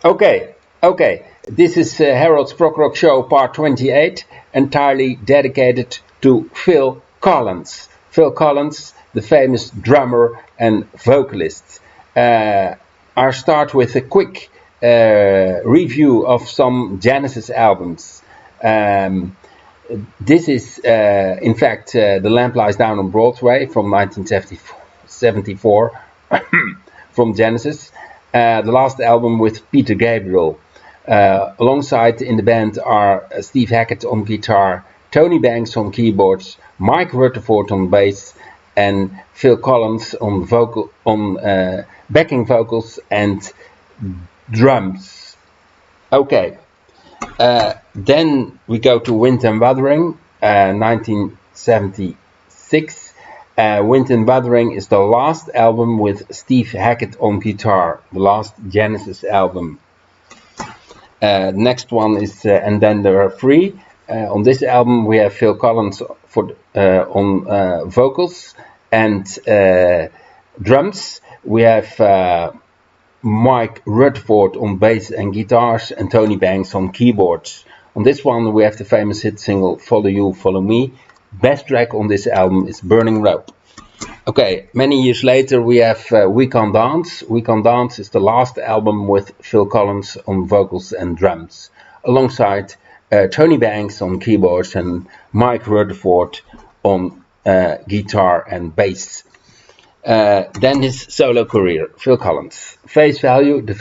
Okay. This is Harold's Prog Rock Show Part 28, entirely dedicated to Phil Collins. Phil Collins, the famous drummer and vocalist. I'll start with a quick review of some Genesis albums. Um, this is, in fact, The Lamp Lies Down on Broadway from 1974 from Genesis. The last album with Peter Gabriel. Alongside in the band are Steve Hackett on guitar, Tony Banks on keyboards, Mike Rutherford on bass, and Phil Collins on backing vocals and drums. Okay, then we go to Wind and Wuthering, 1976. Wind and Wuthering is the last album with Steve Hackett on guitar, the last Genesis album. Next one is And Then There Are Free. On this album we have Phil Collins on vocals and drums. We have Mike Rutherford on bass and guitars and Tony Banks on keyboards. On this one we have the famous hit single Follow You, Follow Me. Best track on this album is Burning Rope. Okay, many years later we have We Can Dance. We Can Dance is the last album with Phil Collins on vocals and drums, alongside Tony Banks on keyboards and Mike Rutherford on guitar and bass. Then his solo career, Phil Collins. Face Value, the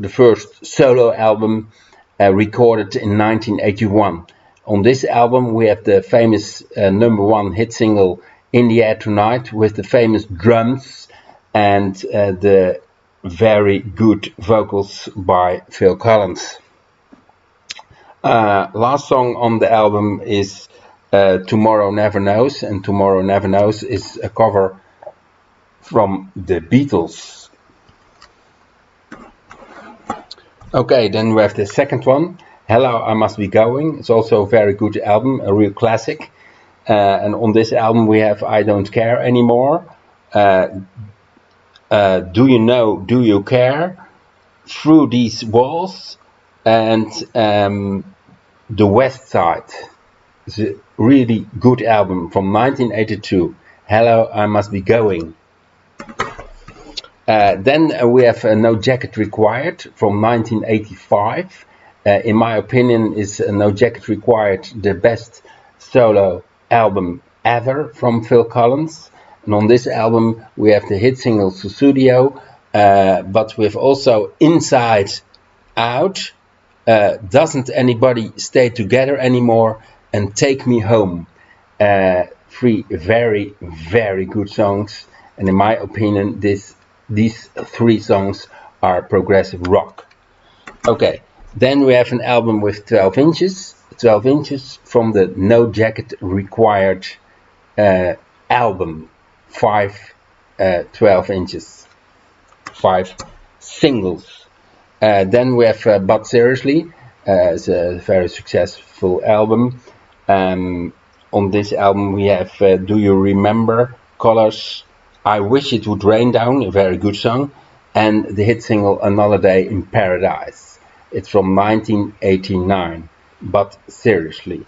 first solo album recorded in 1981. On this album we have the famous #1 hit single In the Air Tonight with the famous drums and the very good vocals by Phil Collins. Last song on the album is Tomorrow Never Knows, and Tomorrow Never Knows is a cover from the Beatles. Okay, then we have the second one, Hello, I Must Be Going. It's also a very good album, a real classic. And on this album we have I Don't Care Anymore, Do You Know, Do You Care, Through These Walls, and The West Side. It's a really good album from 1982, Hello, I Must Be Going. Then we have No Jacket Required from 1985. In my opinion is No Jacket Required the best solo album ever from Phil Collins. And on this album we have the hit single Sulfurio, but we have also Inside Out, Doesn't Anybody Stay Together Anymore, and Take Me Home. Three very, very good songs, and in my opinion these three songs are progressive rock. Okay, then we have an album with 12 inches. 12 inches from the No Jacket Required album. 12 inches. 5 singles. Then we have But Seriously. It's a very successful album. On this album we have Do You Remember, Colors, I Wish It Would Rain Down, a very good song, and the hit single Another Day in Paradise. It's from 1989. But Seriously.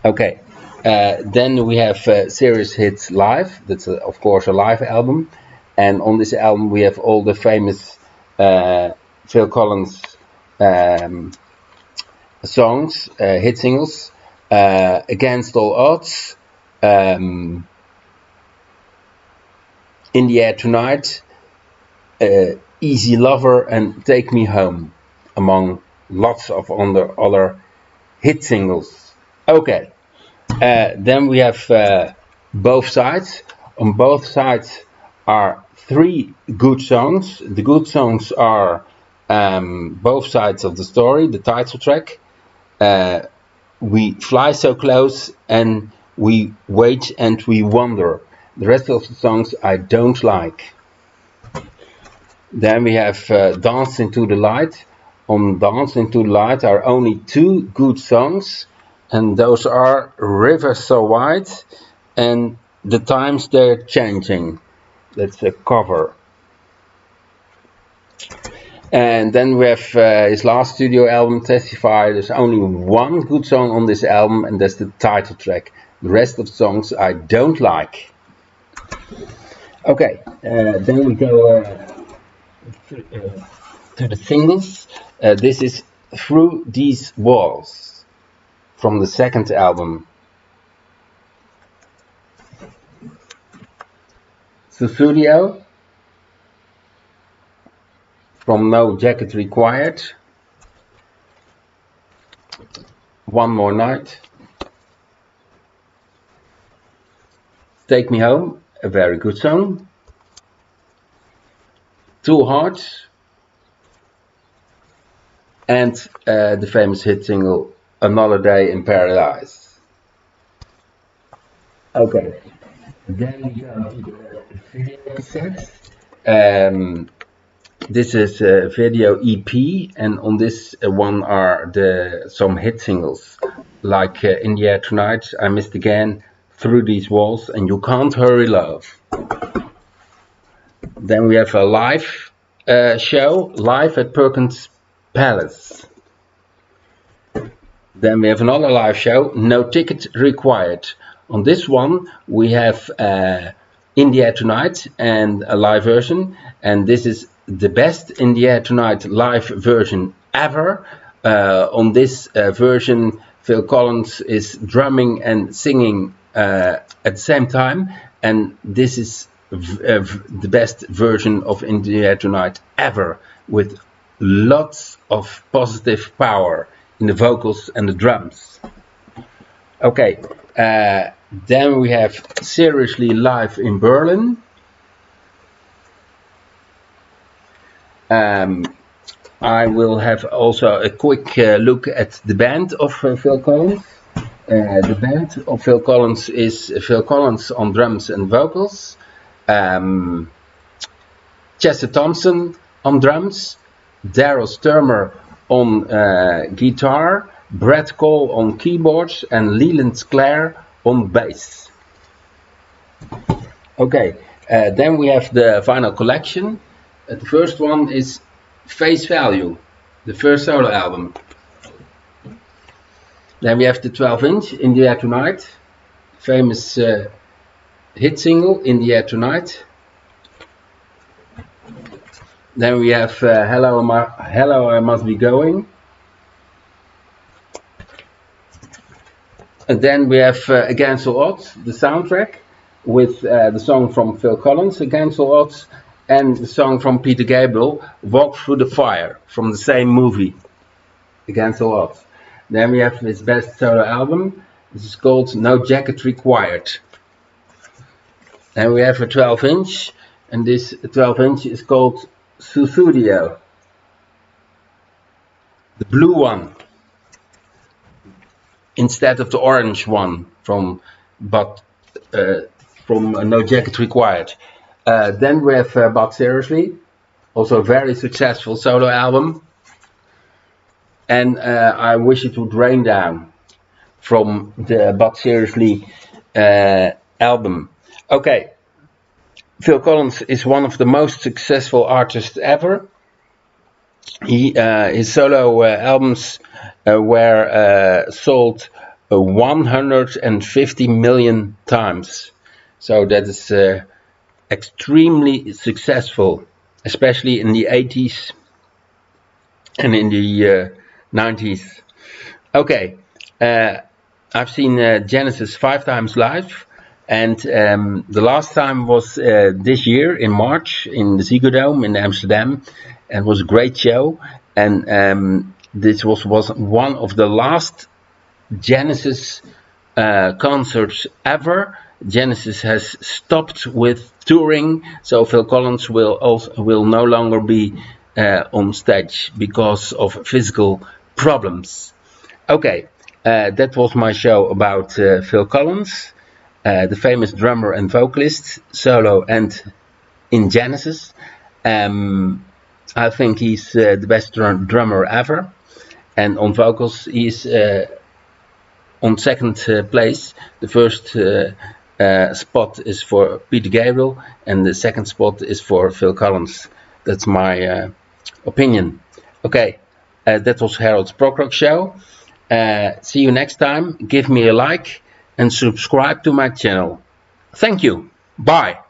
Okay, then we have Serious Hits Live. That's of course a live album, and on this album we have all the famous Phil Collins songs, hit singles, Against All Odds, In the Air Tonight, Easy Lover, and Take Me Home, among lots of other hit singles. Okay, then we have Both Sides. On both sides are 3 good songs. The good songs are Both Sides of the Story, the title track, We Fly So Close, and We Wait and We Wonder. The rest of the songs I don't like. Then we have Dance Into the Light. On Dance Into the Light are only 2 good songs, and those are River So Wide and The Times They're Changing. That's a cover. And then we have his last studio album, Testify. There's only one good song on this album, and that's the title track. The rest of the songs I don't like. Okay, then we go to the singles. This is Through These Walls from the second album. Sulfurio from No Jacket Required. One More Night. Take Me Home, a very good song. Two Hearts. And the famous hit single Another Day in Paradise. Okay, then we go to the video cassette. This is a video EP, and on this one are some hit singles like In the Air Tonight, I Missed Again, Through These Walls, and You Can't Hurry Love. Then we have a live show, live at Perkins Palace. Then we have another live show, No Ticket Required. On this one we have In the Air Tonight and a live version, and this is the best In the Air Tonight live version ever. On this version Phil Collins is drumming and singing at the same time, and this is the best version of In the Air Tonight ever, with lots of positive power in the vocals and the drums. Okay, then we have Seriously Live in Berlin. I will have also a quick look at the band of Phil Collins. The band of Phil Collins is Phil Collins on drums and vocals, Chester Thompson on drums, Daryl Sturmer on guitar, Brett Cole on keyboards, and Leland Sklar on bass. Okay, then we have the final collection. The first one is Face Value, the first solo album. Then we have the 12-inch In the Air Tonight, famous hit single In the Air Tonight. Then we have Hello I Must Be Going. And then we have Against All Odds, the soundtrack, with the song from Phil Collins, Against All Odds, and the song from Peter Gabriel, Walk Through the Fire, from the same movie, Against All Odds. Then we have his best solo album. This is called No Jacket Required. Then we have a 12-inch, and this 12-inch is called Sulfurio, the blue one, instead of the orange one from No Jacket Required. Then we have But Seriously, also a very successful solo album, and I Wish It Would Rain Down from the But Seriously album. Okay, Phil Collins is one of the most successful artists ever. His solo albums were sold 150 million times, so that is extremely successful, especially in the 80s and in the 90s. Okay, I've seen Genesis 5 times live, and the last time was this year in March in the Ziggo Dome in Amsterdam, and it was a great show. And this was one of the last Genesis concerts ever. Genesis has stopped with touring, so Phil Collins will no longer be on stage because of physical problems. Okay, that was my show about Phil Collins, the famous drummer and vocalist, solo and in Genesis. I think he's the best drummer ever, and on vocals he's on second place. The first spot is for Peter Gabriel, and the second spot is for Phil Collins. That's my opinion. Okay, that was Harold's Prog Rock Show. See you next time. Give me a like and subscribe to my channel. Thank you. Bye.